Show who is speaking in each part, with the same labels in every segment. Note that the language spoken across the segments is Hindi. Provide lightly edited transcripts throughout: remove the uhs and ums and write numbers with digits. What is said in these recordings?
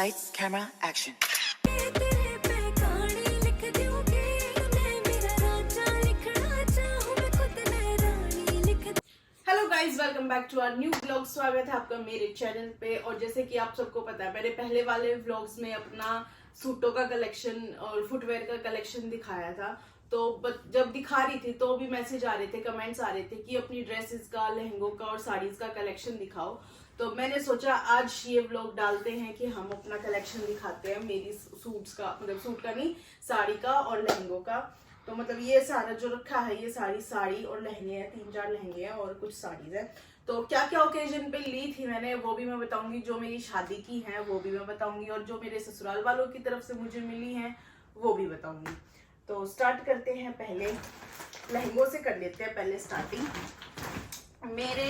Speaker 1: Lights, camera, action.
Speaker 2: Hello guys, welcome back to our new vlog. स्वागत है आपका मेरे चैनल पे। और जैसे कि आप सबको पता है, मैंने पहले वाले व्लॉग्स में अपना सूटों का कलेक्शन और फुटवेयर का कलेक्शन दिखाया था। तो जब दिखा रही थी तो भी मैसेज आ रहे थे, कमेंट्स आ रहे थे कि अपनी ड्रेसेस का, लहंगों का और साड़ीज का कलेक्शन दिखाओ। तो मैंने सोचा आज ये व्लॉग डालते हैं कि हम अपना कलेक्शन दिखाते हैं, मेरी सूट्स का, मतलब सूट का नहीं, साड़ी का और लहंगों का। तो मतलब ये सारा जो रखा है, ये सारी साड़ी और लहंगे हैं, 3-4 लहंगे हैं और कुछ साड़ीज हैं। तो क्या क्या ओकेजन पे ली थी मैंने, वो भी मैं बताऊंगी। जो मेरी शादी की है वो भी मैं बताऊंगी, और जो मेरे ससुराल वालों की तरफ से मुझे मिली है वो भी बताऊंगी। तो स्टार्ट करते हैं, पहले लहंगों से कर लेते हैं पहले स्टार्टिंग। मेरे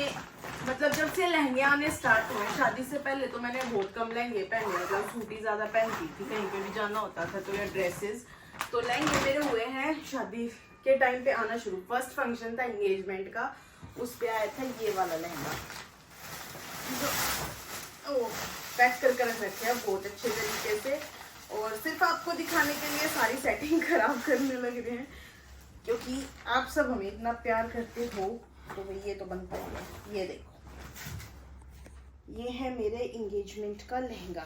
Speaker 2: मतलब जब से लहंगे आने स्टार्ट हुए, शादी से पहले तो मैंने बहुत कम लहंगे पहने, मतलब सूट ही ज्यादा पहनती थी, कहीं पे भी जाना होता था तो, या ड्रेसेस। तो लहंगे मेरे हुए हैं शादी के टाइम पे आना शुरू। फर्स्ट फंक्शन था एंगेजमेंट का, उस पे आया था ये वाला लहंगा, जो पैक कर रख रखे हैं बहुत अच्छे तरीके से। और सिर्फ आपको दिखाने के लिए सारी सेटिंग खराब करने लग रहे हैं, क्योंकि आप सब हमें इतना प्यार करते हो तो भाई ये तो बनता है। ये देखो, ये है मेरे एंगेजमेंट का लहंगा।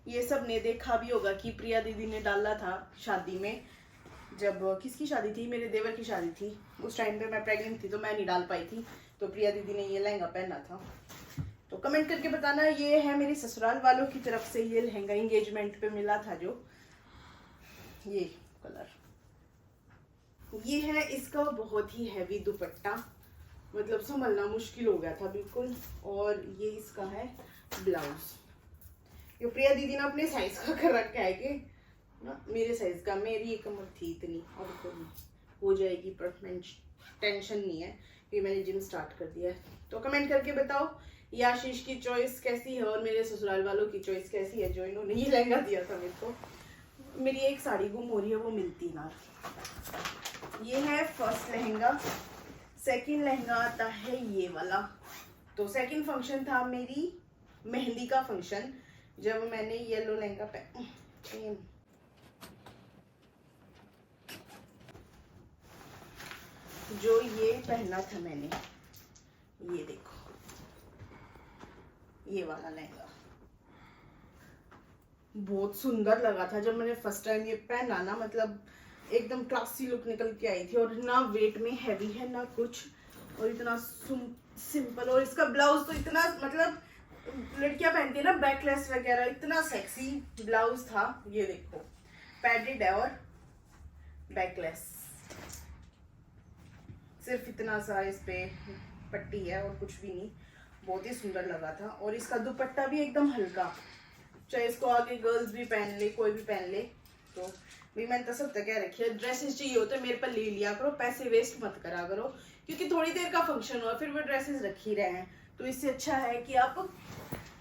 Speaker 2: ये सब ने देखा भी होगा कि प्रिया दीदी ने डाला था शादी में। जब किसकी शादी थी, मेरे देवर की शादी थी, उस टाइम पे मैं प्रेग्नेंट थी तो मैं नहीं डाल पाई थी, तो प्रिया दीदी ने ये लहंगा पहना था। तो कमेंट करके बताना। ये है मेरे ससुराल वालों की तरफ से ये लहंगा, एंगेजमेंट पे मिला था जो, ये कलर। ये है इसका बहुत ही हैवी दुपट्टा, मतलब संभलना मुश्किल हो गया था बिल्कुल। और ये इसका है ब्लाउज। ये प्रिया दीदी ने अपने साइज का कर रखा है कि ना, मेरे साइज का, मेरी एक कमर थी इतनी, और हो जाएगी परफेक्ट, टेंशन नहीं है, कि मैंने जिम स्टार्ट कर दिया है। तो कमेंट करके बताओ ये आशीष की चॉइस कैसी है और मेरे ससुराल वालों की चॉइस कैसी है, जो इन्होंने ये लहंगा दिया था मेरे को। मेरी एक साड़ी गुम हो रही है, वो मिलती ना। ये है फर्स्ट लहंगा। सेकंड लहंगा आता है ये वाला। तो सेकंड फंक्शन था मेरी मेहंदी का फंक्शन, जब मैंने येलो लहंगा पहन, जो ये पहना था मैंने, ये देखो, ये वाला लहंगा बहुत सुंदर लगा था जब मैंने फर्स्ट टाइम ये पहना ना, मतलब एकदम क्लासी लुक निकल के आई थी। और ना वेट में हैवी है ना कुछ, और इतना सिंपल। और इसका ब्लाउज तो इतना, मतलब लड़कियां पहनती है ना बैकलेस वगैरह, इतना सेक्सी ब्लाउज था। ये देखो, पैडेड है और बैकलेस, सिर्फ इतना सा इस पे पट्टी है और कुछ भी नहीं। बहुत ही सुंदर लगा था। और इसका दुपट्टा भी एकदम हल्का, चाहे इसको आगे गर्ल्स भी पहन ले, कोई भी पहन ले। तो भी मैंने तो सब तक कह रखी है, ड्रेसेस चाहिए होते मेरे पर ले लिया करो, पैसे वेस्ट मत करा करो, क्योंकि थोड़ी देर का फंक्शन हो फिर वो ड्रेसेस रख ही रहे हैं। तो इससे अच्छा है कि आप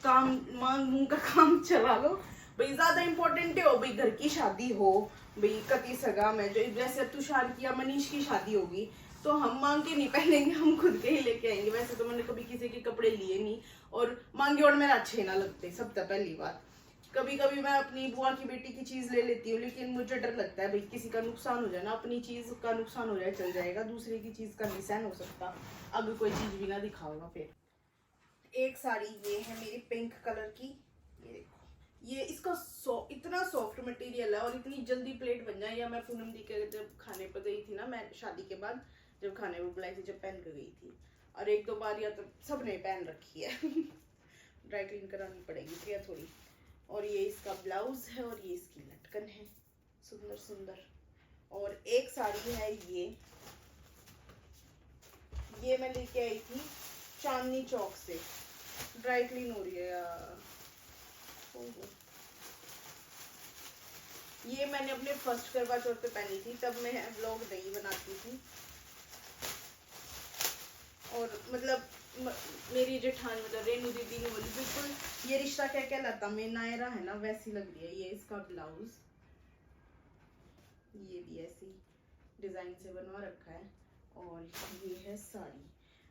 Speaker 2: काम, मांग मुंह का काम चला लो। भाई ज्यादा इंपॉर्टेंट है हो, भाई घर की शादी हो, भाई कति सगा में, जो जैसे अब तुषार की या मनीष की शादी होगी तो हम मांग के नहीं पहनेंगे, हम खुद के ही लेके आएंगे। वैसे तो मैंने कभी किसी के कपड़े लिए नहीं, और मांगे और मेरे अच्छे ना लगते, सब तो पहली बात। कभी कभी मैं अपनी बुआ की बेटी की चीज ले लेती हूँ, लेकिन मुझे डर लगता है भाई किसी का नुकसान हो जाए ना, अपनी चीज का नुकसान हो जाए चल जाएगा, दूसरे की चीज का नहीं सहन हो सकता, अगर कोई चीज भी ना दिखाऊंगा। फिर एक साड़ी ये है मेरी पिंक कलर की, ये देखो, ये इसका इतना सॉफ्ट मटेरियल है और इतनी जल्दी प्लेट बन जाए। या मैं पूनम दी के जब खाने पर गई थी ना, मैं शादी के बाद जब खाने पर बुलाई थी, जब पहन कर गई थी, और 1-2 बार या तो सबने पहन रखी है ड्राई क्लीन करानी पड़ेगी प्रिया थोड़ी। और ये इसका ब्लाउज है और ये इसकी लटकन है, सुंदर सुंदर। और एक साड़ी है ये मैं लेके आई थी चांदनी चौक से, ड्राई क्लीन हो रही है यार। ये मैंने अपने फर्स्ट करवा चौथ पे पहनी थी, तब मैं व्लॉग नहीं बनाती थी। और मतलब मेरी जेठानी, मतलब रेनू दीदी ने बोली बिल्कुल ये रिश्ता क्या कहलाता में नायरा है ना, वैसी लग रही है। ये इसका ब्लाउज, ये भी ऐसी डिजाइन से बनवा रखा है। और ये है साड़ी,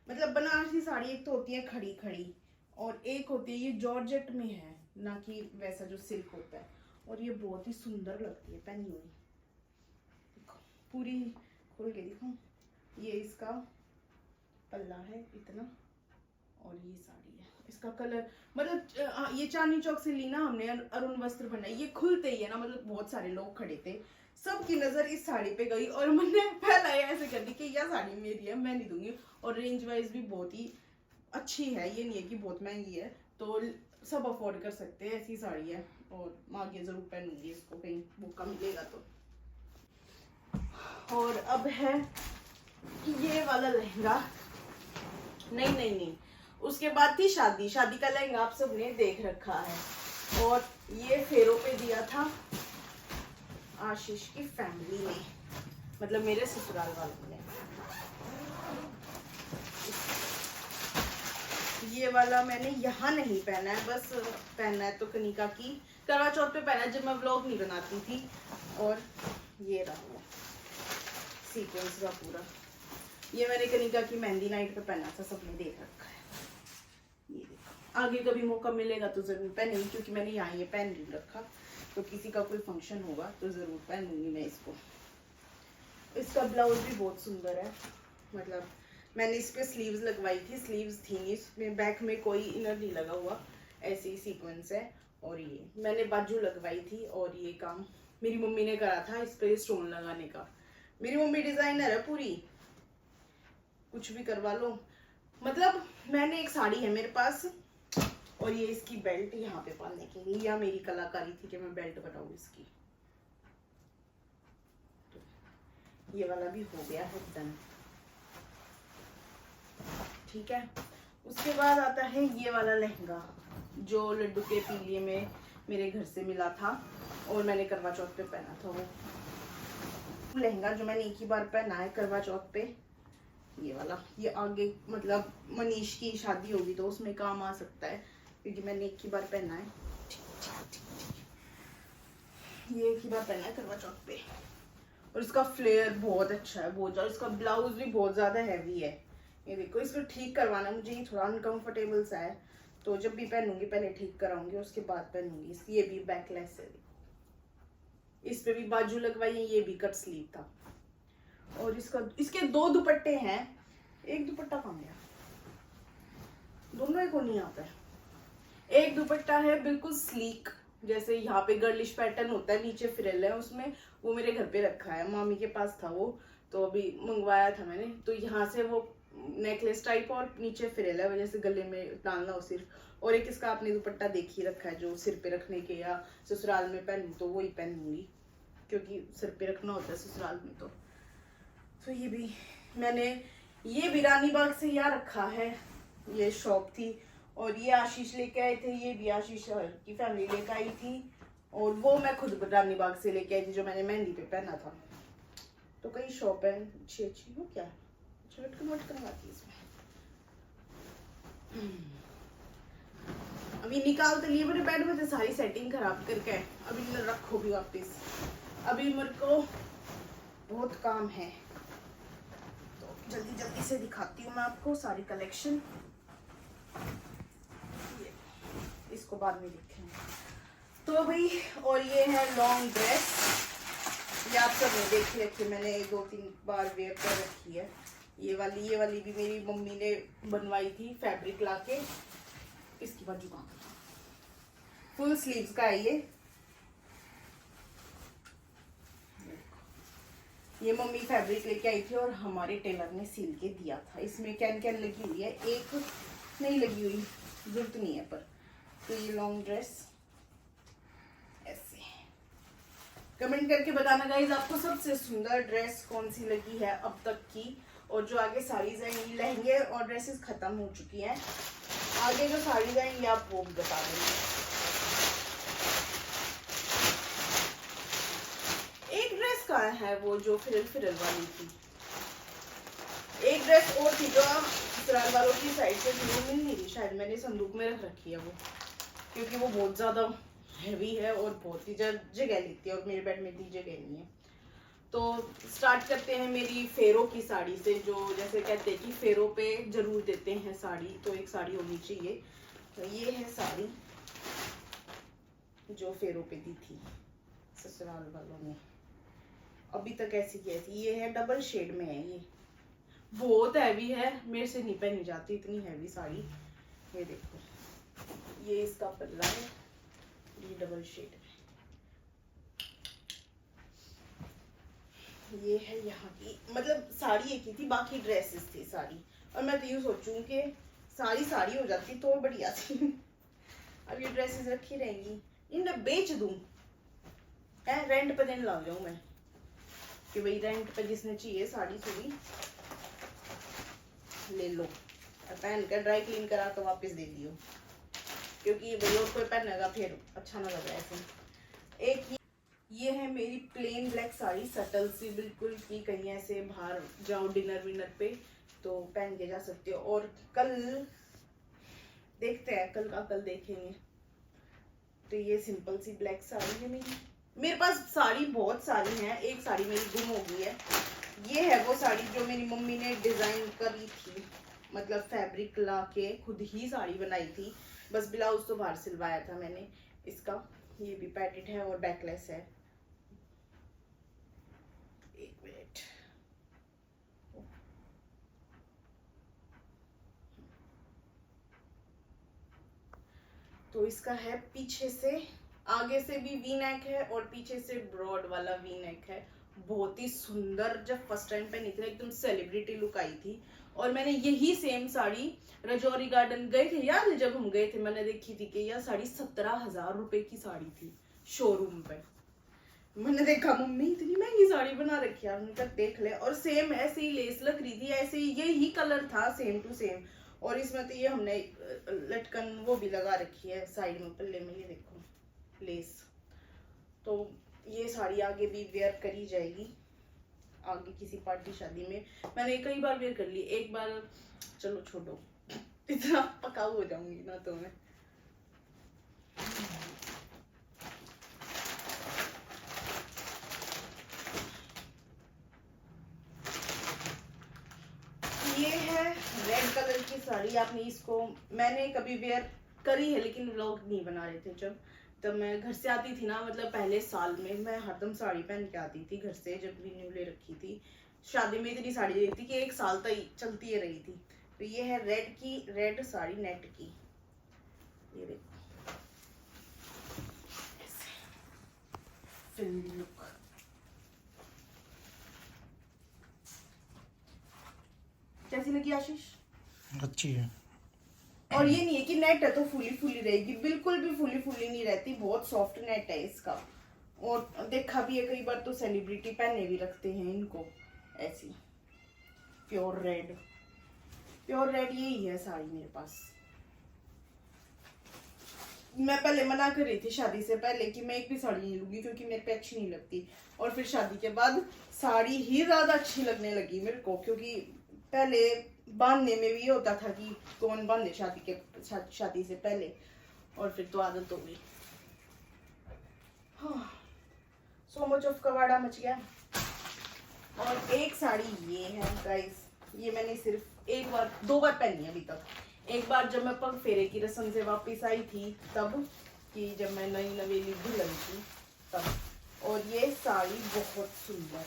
Speaker 2: मतलब बनारसी साड़ी एक तो होती है खड़ी खड़ी, और एक होती है ये जॉर्जेट में है, ना कि वैसा जो सिल्क होता है। और ये बहुत ही सुंदर लगती है पहनी हुई। देखो पूरी खोल के दिखाऊं, ये इसका पल्ला है इतना, और ये साड़ी है। इसका कलर मतलब ये चांदनी चौक से ली ना हमने, अरुण वस्त्र भंडार। ये खुलते ही है ना, मतलब बहुत सारे लोग खड़े थे, सबकी नजर इस साड़ी पे गई और मैंने पहला ऐसे कर दी कि यह साड़ी मेरी है, मैं नहीं दूंगी। और रेंज वाइज भी बहुत ही अच्छी है, ये नहीं है कि बहुत महंगी है, तो सब अफोर्ड कर सकते हैं, ऐसी साड़ी है। और मैं आगे जरूर पहनूंगी इसको, कहीं मौका मिलेगा तो। और अब है ये वाला लहंगा। नहीं, उसके बाद थी शादी। शादी का लहंगा आप सबने देख रखा है, और ये फेरों पे दिया था आशीष की फैमिली ने, मतलब मेरे ससुराल वालों ने। ये वाला मैंने यहाँ नहीं पहना है, बस पहना है तो कनिका की करवा चौथ पे पहना है, जब मैं व्लॉग नहीं बनाती थी। और ये रहा सीक्वेंस का पूरा, ये मैंने कनिका की मेहंदी नाइट पे पहना था, सबने देख रखा है। ये देखो, आगे कभी मौका मिलेगा तो जरूर पहनूंगी, क्योंकि मैंने यहाँ ये पहन नहीं रखा, तो किसी का कोई फंक्शन होगा तो जरूर पहनूंगी मैं इसको। इसका ब्लाउज भी बहुत सुंदर है, मतलब मैंने इस पे स्लीव्स लगवाई थी, स्लीव्स थी नहीं इसमें, बैक में कोई इनर नहीं लगा हुआ, ऐसे ही सीक्वेंस है। और ये मैंने बाजू लगवाई थी, और ये काम मेरी मम्मी ने करा था इस पे स्टोन लगाने का। मेरी मम्मी डिजाइनर है पूरी, कुछ भी करवा लो। मतलब मैंने एक साड़ी है मेरे पास, और ये इसकी बेल्ट यहाँ पे पालने के लिए, या मेरी कलाकारी थी कि मैं बेल्ट बनाऊं इसकी। तो ये वाला भी हो गया है डन, ठीक है। उसके बाद आता है ये वाला लहंगा, जो लड्डू के पीलिए में मेरे घर से मिला था, और मैंने करवा चौथ पे पहना था। वो लहंगा जो मैंने एक ही बार पहना है करवा चौथ पे, ये वाला। ये आगे मतलब मनीष की शादी होगी तो उसमें काम आ सकता है, क्योंकि मैंने एक ही बार पहना है। ये एक ही बार पहना है करवा चौथ पे, और इसका फ्लेयर बहुत अच्छा है, बहुत ज्यादा। इसका ब्लाउज भी बहुत ज्यादा हैवी है, ये देखो। इसको ठीक करवाना मुझे, ये थोड़ा अनकंफर्टेबल सा है, तो जब भी पहनूंगी पहले ठीक कराऊंगी, उसके बाद पहनूंगी। इसकी ये भी बैकलेस है, इस पे भी बाजू लगवाई है, ये भी कट स्लीव था। और इसके दो दुपट्टे हैं, एक दुपट्टा कहाँ गया, दोनों एक नहीं आता है। एक दुपट्टा है बिल्कुल स्लीक, जैसे यहाँ पे गर्लिश पैटर्न होता है, नीचे फ्रिल है उसमें, वो मेरे घर पे रखा है, मामी के पास था वो, तो अभी मंगवाया था मैंने। तो यहाँ से वो नेकलेस टाइप और नीचे फ्रिल है, वजह से गले में डालना हो सिर्फ। और एक इसका आपने दुपट्टा देख ही रखा है, जो सिर पे रखने के, या ससुराल में पहनूं तो वही पहनूंगी, क्योंकि सिर पे रखना होता है ससुराल में। तो ये भी मैंने, ये भी रानी बाग से यहाँ रखा है, ये शॉप थी। और ये आशीष लेके आए थे, ये भी आशीष की फैमिली लेके आई थी। और वो मैं खुद रानी बाग से लेके आई थी, जो मैंने मेहंदी पे पहना था। तो कई शॉप है अच्छी अच्छी। वो क्या लटकन वटकन आती है इसमें। अभी निकाल तो लिए मेरे बेड में, तो सारी सेटिंग खराब करके अभी रखो भी वापस। अभी मेरे को बहुत काम है, तो जल्दी जल्दी से दिखाती हूँ मैं आपको सारी कलेक्शन। इसको बाद में देखेंगे तो भाई। और ये है लॉन्ग ड्रेस, ये आप सब ने देखी रखी, मैंने 2-3 बार वेयर कर रखी है। ये वाली भी मेरी मम्मी ने बनवाई थी फैब्रिक लाके। इसकी बाजू कहाँ पर, फुल स्लीव्स का है ये मम्मी फैब्रिक लेके आई थी और हमारे टेलर ने सिल के दिया था। इसमें कैन कैन लगी हुई है, एक नहीं लगी हुई, जरूरत नहीं है पर। तो ये लॉन्ग ड्रेस ऐसे। कमेंट करके बताना गाइज आपको सबसे सुंदर ड्रेस कौन सी लगी है अब तक की। और जो आगे साड़ीज हैं, लहंगे और ड्रेसेस खत्म हो चुकी हैं, आगे जो साड़ीज आएंगी आप वो भी बता देंगे। एक ड्रेस कहाँ है वो जो फिरल वाली थी, एक ड्रेस और थी जो ससुराल वालों की साइड से मिल नहीं रही, शायद मैंने संदूक में रख रखी है वो, क्योंकि वो बहुत ज्यादा हैवी है और बहुत ही जगह लेती है, और मेरे बेड में इतनी जगह नहीं है। तो स्टार्ट करते हैं मेरी फेरों की साड़ी से, जो जैसे कहते हैं कि फेरों पे जरूर देते हैं साड़ी, तो एक साड़ी होनी चाहिए। तो ये है साड़ी, जो फेरों पे दी थी ससुराल वालों ने, अभी तक ऐसी की ऐसी। ये है डबल शेड में है, ये बहुत हैवी है, मेरे से नहीं पहनी जाती इतनी हैवी साड़ी। ये देखो, ये इसका पल्ला है, ये डबल शेड है। ये है यहाँ की, मतलब साड़ी एक ही थी, बाकी ड्रेसेस थी सारी। और मैं तो यूँ सोचूं कि सारी साड़ी हो जाती तो बढ़िया थी। अब ये ड्रेसेस रखी रहेंगी, इन्हें बेच दूं, रेंट पे देने लग जाऊं मैं, कि भाई रेंट पे जिसने चाहिए साड़ी सुड़ी ले लो, पहन कर ड्राई क्लीन करा तो वापस दे दियो, क्योंकि भाई और कोई पहनेगा फिर अच्छा ना लग रहा ऐसे। एक ये है मेरी प्लेन ब्लैक साड़ी, सटल सी बिल्कुल, की कहीं ऐसे बाहर जाओ डिनर विनर पे तो पहन के जा सकते हो। और कल देखते हैं, कल का कल देखेंगे। तो ये सिंपल सी ब्लैक साड़ी है मेरी। मेरे पास साड़ी बहुत सारी हैं, एक साड़ी मेरी गुम हो गई है। ये है वो साड़ी जो मेरी मम्मी ने डिजाइन करी थी, मतलब फैब्रिक ला के खुद ही साड़ी बनाई थी, बस ब्लाउज तो बाहर सिलवाया था मैंने इसका। ये भी पैटेड है और बैकलेस है। एक मिनट, तो इसका है पीछे से, आगे से भी वी नेक है और पीछे से ब्रॉड वाला वी नेक है। बहुत ही सुंदर, जब फर्स्ट टाइम पहनी थी एकदम सेलिब्रिटी लुक आई थी। और मैंने यही सेम साड़ी रजौरी गार्डन गए थे यार, जब हम गए थे मैंने देखी थी कि यह साड़ी 17,000 रुपए की साड़ी थी शोरूम पे। मैंने देखा मम्मी इतनी महंगी साड़ी बना रखी है, उन्होंने कहा देख ले। और सेम ऐसे ही लेस लग रही थी, ऐसे ही यही कलर था सेम टू सेम। और इसमें तो ये हमने लटकन वो भी लगा रखी है साइड में पल्ले में, ये देखो लेस। तो ये साड़ी आगे भी वेयर करी जाएगी, आगे किसी पार्टी शादी में। मैंने कई बार वेयर कर ली, एक बार चलो छोड़ो, इतना पकाऊ हो जाऊंगी ना तो मैं। ये है रेड कलर की साड़ी। आपने इसको, मैंने कभी वेयर करी है लेकिन व्लॉग नहीं बना रहे थे जब मैं घर से आती थी ना, मतलब पहले साल में मैं हरदम साड़ी पहन के आती थी घर से, जब रिन्यू ले रखी थी। शादी में इतनी साड़ी ले थी कि एक साल तक चलती ही रही थी। तो ये है रेड की, रेड साड़ी नेट की, ये देखो फिल्मी लुक। कैसी लगी आशीष?
Speaker 1: अच्छी है।
Speaker 2: और ये नहीं है कि नेट है तो फुली फुली रहेगी, बिल्कुल भी फुली फुली नहीं रहती, बहुत सॉफ्ट नेट है इसका। और देखा भी है कई बार तो सेलिब्रिटी पहने भी रखते हैं इनको ऐसी। प्योर रेड, प्योर रेड यही है साड़ी मेरे पास। मैं पहले मना कर रही थी शादी से पहले कि मैं एक भी साड़ी नहीं लूंगी क्योंकि मेरे पे अच्छी नहीं लगती। और फिर शादी के बाद साड़ी ही ज्यादा अच्छी लगने लगी मेरे को, क्योंकि पहले बांधने में भी होता था कि कौन बांधे शादी से पहले, और फिर तो आदत हो गई। हाँ, सो मच ऑफ कवाड़ा मच गया। और एक साड़ी ये है गाइस, ये मैंने सिर्फ एक बार, दो बार पहनी है अभी तक। एक बार जब मैं पग फेरे की रस्म से वापस आई थी तब, कि जब मैं नई नवेली दुल्हन थी तब। और ये साड़ी बहुत सुंदर,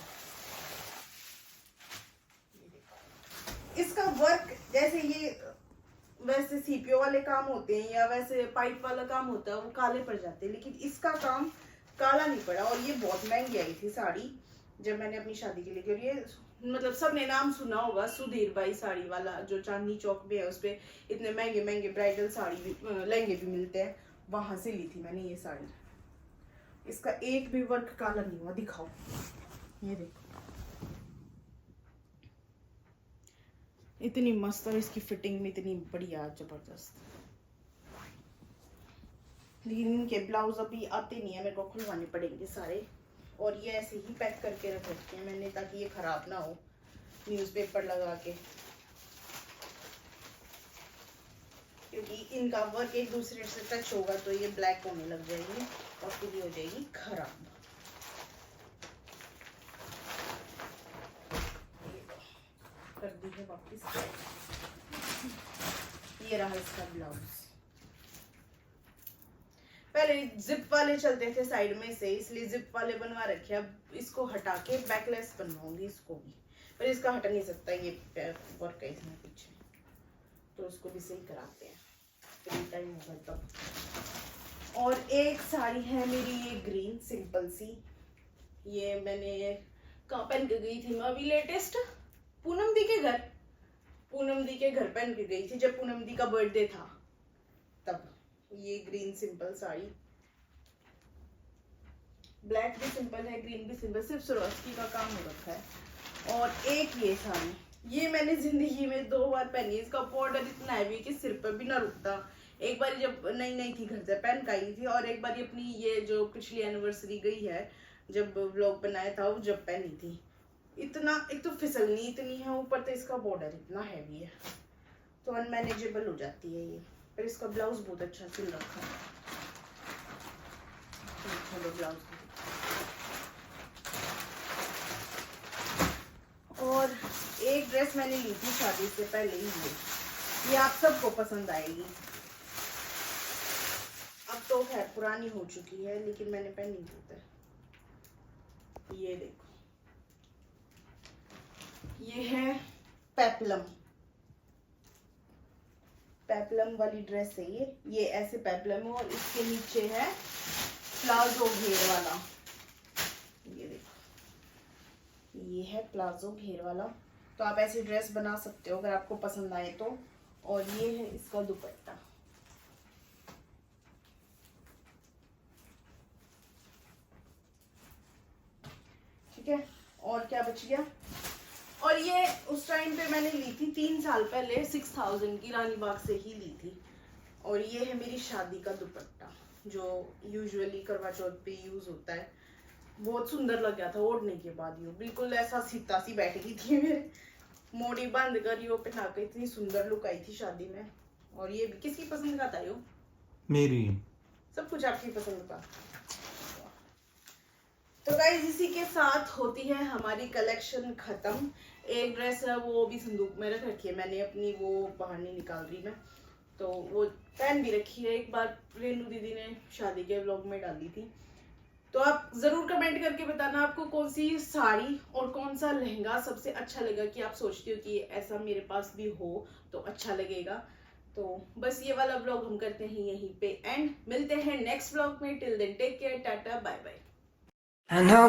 Speaker 2: इसका वर्क जैसे ये वैसे सीपीओ वाले काम होते हैं या वैसे पाइप वाला काम होता है वो काले पड़ जाते हैं, लेकिन इसका काम काला नहीं पड़ा। और ये बहुत महंगी आई थी साड़ी जब मैंने अपनी शादी के लिए। और ये मतलब सबने नाम सुना होगा, सुधीर भाई साड़ी वाला जो चांदनी चौक में है, उस पे इतने महंगे महंगे ब्राइडल साड़ी भी, लहंगे भी मिलते हैं, वहां से ली थी मैंने ये साड़ी। इसका एक भी वर्क काला नहीं हुआ, दिखाओ ये देखो, इतनी मस्त। और इसकी फिटिंग में इतनी बढ़िया जबरदस्त। लेकिन इनके ब्लाउज अभी आते नहीं है, मेरे को खुलवाने पड़ेंगे सारे। और ये ऐसे ही पैक करके रख रखे हैं मैंने ताकि ये खराब ना हो, न्यूज़पेपर लगा के, क्योंकि इनका वर्क एक दूसरे से टच होगा तो ये ब्लैक होने लग जाएंगे और फिर ये हो जाएगी खराब। कर दी है वापस। ये रहा इसका ब्लाउज। पहले जिप वाले चलते थे साइड में से, इसलिए जिप वाले बनवा रखे। अब इसको हटा के बैकलेस बनवाऊंगी इसको भी, पर इसका हट नहीं सकता, ये वर्क है इसमें पीछे, तो इसको भी सही कराते हैं, फ्री टाइम होगा तब। और एक साड़ी है मेरी ये ग्रीन सिंपल सी, ये मैंने कहाँ पहन के गई थी मैं अभी लेटेस्ट, पूनम दी के घर, पूनम दी के घर पहन के गई थी जब पूनम दी का बर्थडे था तब। ये ग्रीन सिंपल साड़ी, ब्लैक भी सिंपल है, ग्रीन भी सिंपल, सिर्फ स्वरोस्की का काम हो रखा है। और एक ये साड़ी, ये मैंने जिंदगी में 2 बार पहनी है, इसका बॉर्डर इतना हैवी कि सिर पर भी ना रुकता। एक बार जब नई नई थी घर से पहन के आई थी, और एक बार अपनी ये जो पिछली एनिवर्सरी गई है जब व्लॉग बनाया था वो जब पहनी थी। इतना, एक तो फिसलनी इतनी है, ऊपर तो इसका बॉर्डर इतना हैवी है, तो अनमैनेजेबल हो जाती है ये। पर इसका ब्लाउज बहुत अच्छा सिल रखा है, चलो ब्लाउज। और एक ड्रेस मैंने ली थी शादी से पहले ही, ये आप सबको पसंद आएगी। अब तो खैर पुरानी हो चुकी है, लेकिन मैंने पहनी थी। ये देखो, ये है पेप्लम, पेप्लम वाली ड्रेस है ये ऐसे पेप्लम है, और इसके नीचे है प्लाजो घेर वाला। ये देखो, ये है प्लाजो घेर वाला, तो आप ऐसी ड्रेस बना सकते हो अगर आपको पसंद आए तो। और ये है इसका दुपट्टा, ठीक है। और क्या बच गया, और ये उस टाइम पे मैंने ली थी 3 साल पहले 6000 की, रानी बाग से ही ली थी। और ये है मेरी शादी का दुपट्टा जो यूजुअली करवा चौथ पे यूज होता है, बहुत सुंदर लग गया था ओढ़ने के बाद, ये बिल्कुल ऐसा सीता सी बैठ गई थी मेरे, मोड़ी बांध कर यो पहना के इतनी सुंदर लुक आई थी शादी में। और ये भी किसकी पसंद का था यो? मेरी, सब कुछ आपकी पसंद का। तो गाइस इसी के साथ होती है हमारी कलेक्शन खत्म। एक ड्रेस है वो भी संदूक में रख रखी है मैंने अपनी, वो बाहर नहीं निकाल रही मैं, तो वो पहन भी रखी है, एक बार रेनू दीदी ने शादी के व्लॉग में डाली थी। तो आप जरूर कमेंट करके बताना आपको कौन सी साड़ी और कौन सा लहंगा सबसे अच्छा लगा, कि आप सोचती हो कि ऐसा मेरे पास भी हो तो अच्छा लगेगा। तो बस ये वाला व्लॉग हम करते हैं यहीं पे एंड, मिलते हैं नेक्स्ट व्लॉग में। Till then take care, tata bye bye. I know